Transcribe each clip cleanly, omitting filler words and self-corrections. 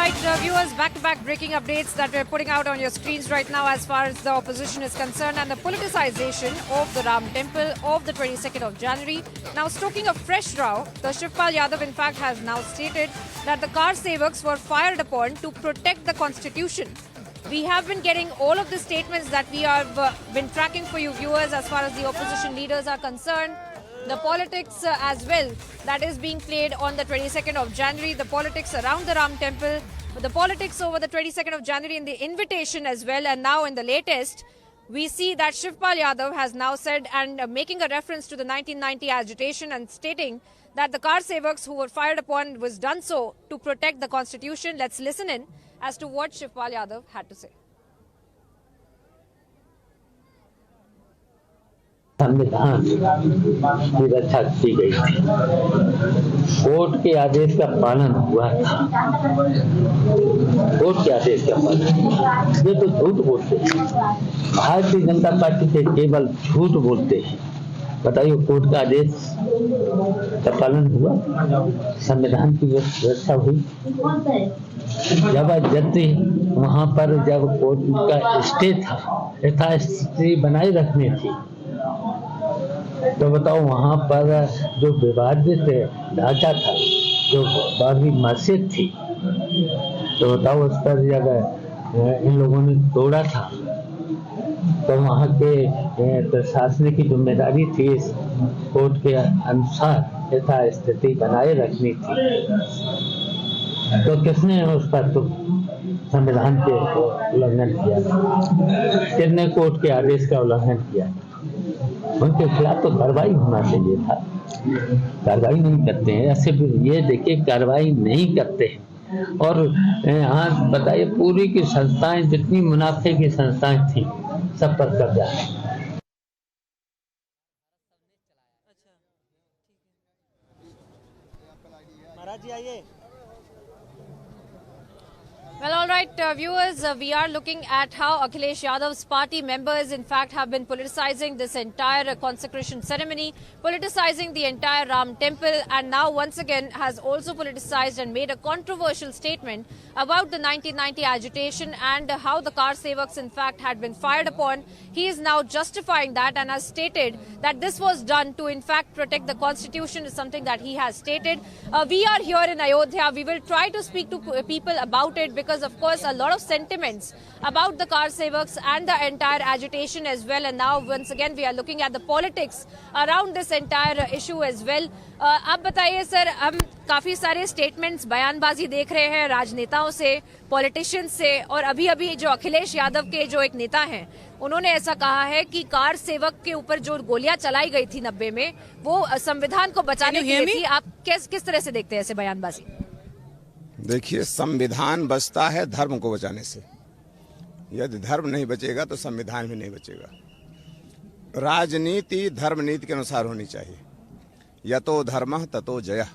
right, viewers, back-to-back breaking updates that we're putting out on your screens right now as far as the opposition is concerned and the politicization of the Ram Temple of the 22nd of January. Now, stoking a fresh row, the Shivpal Yadav in fact has now stated that the car sevaks were fired upon to protect the constitution. We have been getting all of the statements that we have been tracking for you viewers as far as the opposition leaders are concerned. The politics as well that is being played on the 22nd of January, the politics around the Ram Temple, the politics over the 22nd of January in the invitation as well, and now in the latest, we see that Shivpal Yadav has now said and making a reference to the 1990 agitation and stating that the car sevaks who were fired upon was done so to protect the constitution. Let's listen in as to what Shivpal Yadav had to say. संविधान की रक्षा की गई थी, court के आदेश का पालन हुआ था, कोर्ट के आदेश का पालन। ये तो झूठ बोलते हैं, भारतीय जनता पार्टी से केवल झूठ बोलते हैं। बताइए, कोर्ट का आदेश का पालन हुआ, संविधान की व्यवस्था हुई। जबरदस्ती वहां पर जब कोर्ट का स्टे था, यथास्थिति बनाए रखनी थी, तो बताओ वहां पर जो विवादित ढांचा था, जो बाबरी मस्जिद थी, तो बताओ उस पर जब इन लोगों ने तोड़ा था, तो वहां के प्रशासनिक की जिम्मेदारी थी इस कोर्ट के अनुसार यथास्थिति बनाए रखनी थी। तो किसने उस पर तो संविधान के उल्लंघन किया, किसने कोर्ट के आदेश का उल्लंघन किया? उनके खिलाफ तो कार्रवाई होना चाहिए था, कार्रवाई नहीं करते हैं। ऐसे ये देखिए, कार्रवाई नहीं करते हैं। और यहाँ बताइए, पूरी की संस्थाएं जितनी मुनाफे की संस्थाएं थी, सब पर कब्जा है। महाराज जी आइए। Well, all right, viewers, we are looking at how Akhilesh Yadav's party members, in fact, have been politicizing this entire consecration ceremony, politicizing the entire Ram Temple, and now once again has also politicized and made a controversial statement about the 1990 agitation and how the car sevaks, in fact, had been fired upon. He is now justifying that and has stated that this was done to, in fact, protect the constitution, is something that he has stated. We are here in Ayodhya. We will try to speak to people about it because, of course, a lot of sentiments about the car sevaks and the entire agitation as well. And now, once again, we are looking at the politics around this entire issue as well. आप बताइए sir, हम काफी सारे statements, बयानबाजी देख रहे हैं राजनेताओं से, पॉलिटिशियंस से, और अभी जो अखिलेश यादव के जो एक नेता हैं, उन्होंने ऐसा कहा है कि कार सेवक के ऊपर जो गोलियां चलाई गई थी 90 में, वो संविधान को बचाने के लिए थी। आप किस तरह से देखते हैं ऐसे बयानबाजी? देखिए, संविधान बचता है धर्म को बचाने से। यदि धर्म नहीं बचेगा तो संविधान भी नहीं बचेगा। राजनीति धर्म नीति के अनुसार होनी चाहिए। यतो धर्मः ततो जयः।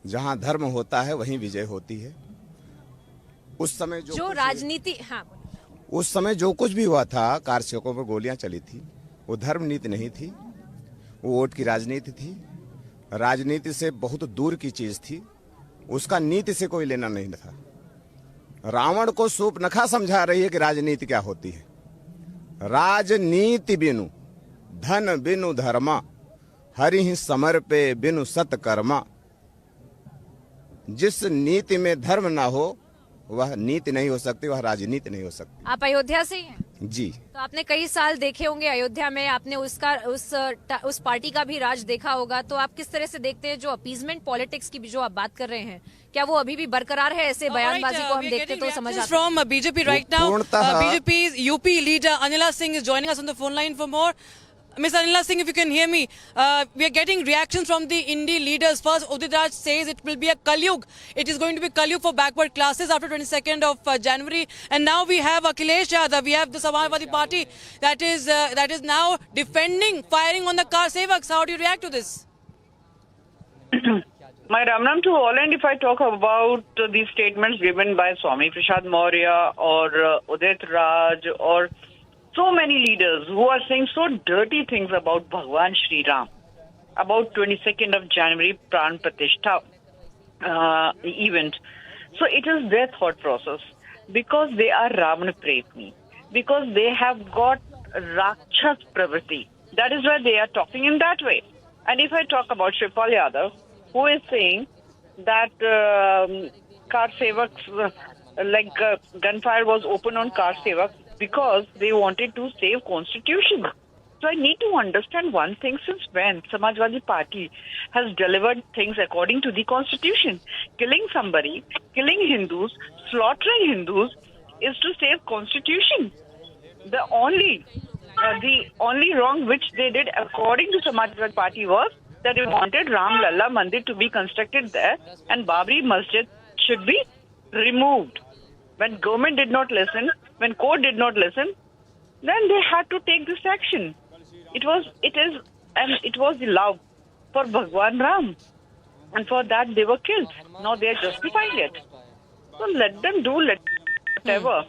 जहां धर्म होता है वहीं विजय होती है। उस समय जो राजनीति, उस समय जो कुछ भी हुआ था, कार सेवकों पर गोलियां चली थी, वो धर्म नीति नहीं थी, वो वोट की राजनीति थी। राजनीति से बहुत दूर की चीज थी, उसका नीति से कोई लेना नहीं था। रावण को सूर्पनखा समझा रही है कि राजनीति क्या होती है। राजनीति बिनु धन बिनु धर्मा, हरि समर्पे बिनु सत्कर्मा। जिस नीति में धर्म ना हो वह नीति नहीं हो सकती, वह राजनीति नहीं हो सकती। आप अयोध्या से ही हैं? जी। तो आपने कई साल देखे होंगे अयोध्या में, आपने उस पार्टी का भी राज देखा होगा, तो आप किस तरह से देखते हैं जो अपीजमेंट पॉलिटिक्स की भी जो आप बात कर रहे हैं, क्या वो अभी भी बरकरार है? ऐसे बयानबाजी को हम देखते तो समझ आता है। From BJP right now, BJP's UP leader Anila Singh is joining us on the phone line for more. Ms. Anila Singh, if you can hear me, we are getting reactions from the Indie leaders. First, Udit Raj says it will be a Kalyug. It is going to be Kalyug for backward classes after 22nd of January. And now we have Akhilesh Yadav. We have the Samajwadi Party that is now defending firing on the car sevaks. How do you react to this? My Ram to all, and if I talk about these statements given by Swami Prasad Maurya or Udit Raj or so many leaders who are saying so dirty things about Bhagwan Shri Ram, about 22nd of January Pran Pratishtha event. So it is their thought process. Because they are Ravan Premi. Because they have got Rakshas Pravritti. That is why they are talking in that way. And if I talk about Shivpal Yadav, who is saying that car sevaks, gunfire was open on car sevaks because they wanted to save constitution. So I need to understand one thing: since when Samajwadi Party has delivered things according to the constitution? Killing somebody, killing Hindus, slaughtering Hindus is to save constitution. The only wrong which they did according to Samajwadi Party was that they wanted Ram Lalla Mandir to be constructed there and Babri Masjid should be removed. When government did not listen, when court did not listen, then they had to take this action. It was the love for Bhagwan Ram, and for that they were killed. Now they are justifying it. So let them do whatever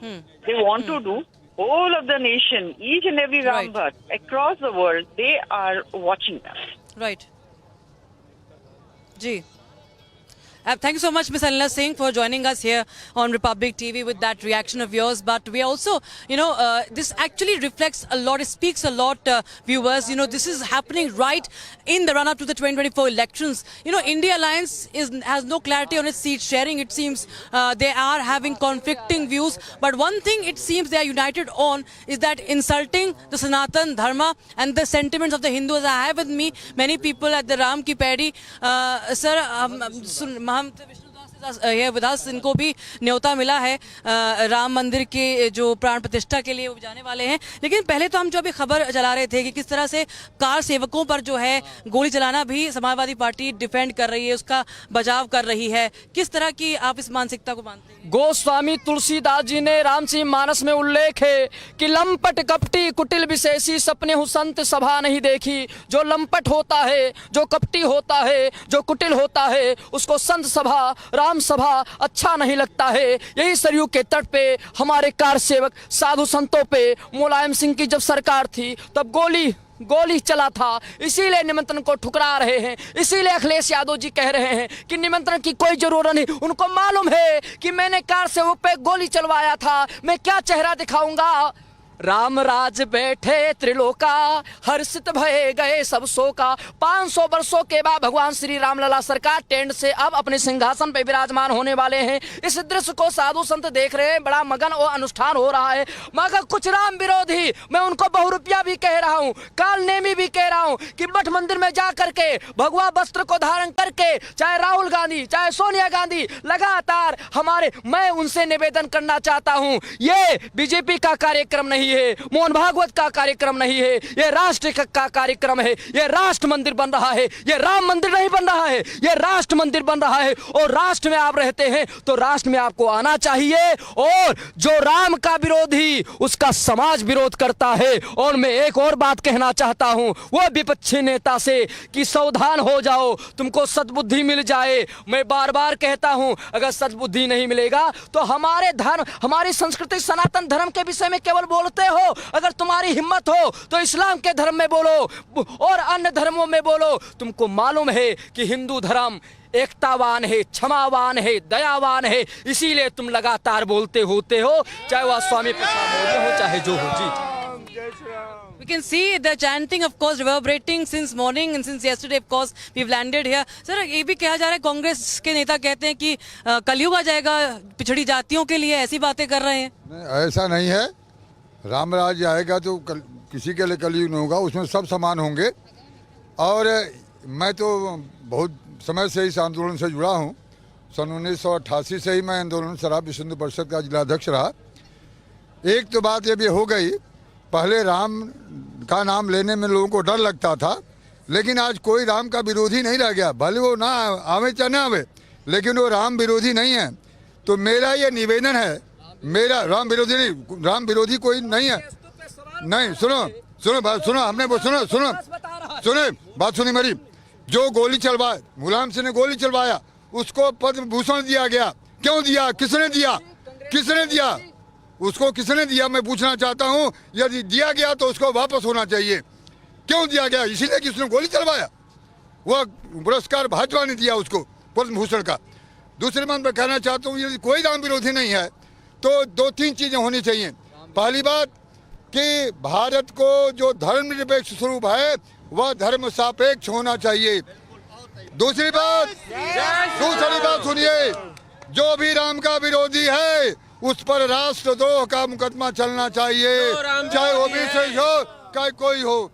they want to do. Whole of the nation, each and every Ram Bhat across the world, they are watching them. Right. Ji. Thank you so much, Ms. Anila Singh, for joining us here on Republic TV with that reaction of yours. But we also, this actually reflects a lot, it speaks a lot, viewers. This is happening right in the run-up to the 2024 elections. India Alliance has no clarity on its seat sharing. It seems they are having conflicting views. But one thing it seems they are united on is that insulting the Sanatan Dharma and the sentiments of the Hindus. I have with me many people at the Ram Ki Paidi. Sir, महंत विष्णुदास है with us, इनको भी न्योता मिला है राम मंदिर के जो प्राण प्रतिष्ठा के लिए वो जाने वाले हैं। लेकिन पहले तो हम जो अभी खबर चला रहे थे कि किस तरह से कार सेवकों पर जो है गोली चलाना भी समाजवादी पार्टी डिफेंड कर रही है, उसका बचाव कर रही है। किस तरह की आप इस मानसिकता को मानते हैं? गोस्वामी तुलसीदास जी ने रामचरितमानस में उल्लेख है कि लंपट कपटी कुटिल विशेषी सपने हु संत सभा नहीं देखी। जो लंपट होता है, जो कपटी होता है, जो कुटिल होता है, उसको संत सभा, राम सभा अच्छा नहीं लगता है। यही सरयू के तट पे हमारे कार सेवक साधु संतों पे मुलायम सिंह की जब सरकार थी तब गोली चला था, इसीलिए निमंत्रण को ठुकरा रहे हैं। इसीलिए अखिलेश यादव जी कह रहे हैं कि निमंत्रण की कोई जरूरत नहीं। उनको मालूम है कि मैंने कार से ऊपर गोली चलवाया था, मैं क्या चेहरा दिखाऊंगा। राम राज बैठे त्रिलोका, हर्षित भये गए सब शोका। 500 वर्षों के बाद भगवान श्री रामलला सरकार टेंट से अब अपने सिंहासन पे विराजमान होने वाले हैं। इस दृश्य को साधु संत देख रहे हैं, बड़ा मगन और अनुष्ठान हो रहा है। मगर कुछ राम विरोधी, मैं उनको बहुरूपिया भी कह रहा हूँ, काल नेमी भी कह रहा हूँ कि मठ मंदिर में जा करके भगवा वस्त्र को धारण करके चाहे राहुल गांधी चाहे सोनिया गांधी लगातार मैं उनसे निवेदन करना चाहता हूँ, ये बीजेपी का कार्यक्रम नहीं है, मोहन भागवत का कार्यक्रम नहीं है, ये राष्ट्र का कार्यक्रम है। ये राष्ट्र मंदिर बन रहा है, ये राम मंदिर नहीं बन रहा है, ये राष्ट्र मंदिर बन रहा है। और राष्ट्र में आप रहते हैं तो राष्ट्र में आपको आना चाहिए। और जो राम का विरोधी उसका समाज विरोध करता है। और मैं एक और बात कहना चाहता हूं वो विपक्षी नेता से कि सावधान हो जाओ, तुमको सद्बुद्धि मिल जाए। मैं बार बार कहता हूं अगर सद्बुद्धि नहीं मिलेगा तो हमारे धर्म, हमारी संस्कृति, सनातन धर्म के विषय में केवल बोलते हो। अगर तुम्हारी हिम्मत हो तो इस्लाम के धर्म में बोलो और अन्य धर्मों में बोलो। तुमको मालूम है कि हिंदू धर्म एकतावान है, क्षमावान है, दयावान है, इसीलिए तुम लगातार बोलते होते हो, चाहे वह स्वामी प्रसाद मौर्य हो चाहे जो हो। जी, we can see the chanting of course reverberating since morning and since yesterday of course we've landed here. Sir, ये भी कहा जा रहा है, कांग्रेस के नेता कहते हैं कि कलयुग आ जाएगा पिछड़ी जातियों के लिए, ऐसी बातें कर रहे हैं। ऐसा नहीं है, राम राज्य आएगा तो किसी के लिए कलयुग नहीं होगा, उसमें सब समान होंगे। और मैं तो बहुत समय से इस आंदोलन से जुड़ा हूँ। सन 1988 से ही मैं आंदोलन शराब विश्व हिंदू परिषद का जिलाध्यक्ष रहा। एक तो बात ये भी हो गई, पहले राम का नाम लेने में लोगों को डर लगता था, लेकिन आज कोई राम का विरोधी नहीं रह गया। भले वो ना आवे चाहे ना आवे, लेकिन वो राम विरोधी नहीं है। तो मेरा ये निवेदन है, मेरा राम विरोधी नहीं, राम विरोधी कोई नहीं है। नहीं, सुनो बात सुनो, हमने वो सुनो बात सुनी मेरी। जो गोली चलवाया, मुलायम सिंह ने गोली चलवाया, उसको पद्म भूषण दिया गया। क्यों दिया? किसने दिया? उसको किसने दिया? मैं पूछना चाहता हूँ। यदि दिया गया तो उसको वापस होना चाहिए। क्यों दिया गया? इसीलिए कि उसने गोली चलवाया। वह पुरस्कार भाजपा ने दिया उसको पद्म भूषण का। दूसरी बात मैं कहना चाहता हूँ, यदि कोई राम विरोधी नहीं है तो 2-3 चीजें होनी चाहिए। पहली बात कि भारत को जो धर्मनिरपेक्ष स्वरूप है वह धर्म सापेक्ष होना चाहिए। दूसरी बात सुनिए, जो भी राम का विरोधी है उस पर राष्ट्रद्रोह का मुकदमा चलना चाहिए, चाहे वो विशेष हो चाहे कोई हो।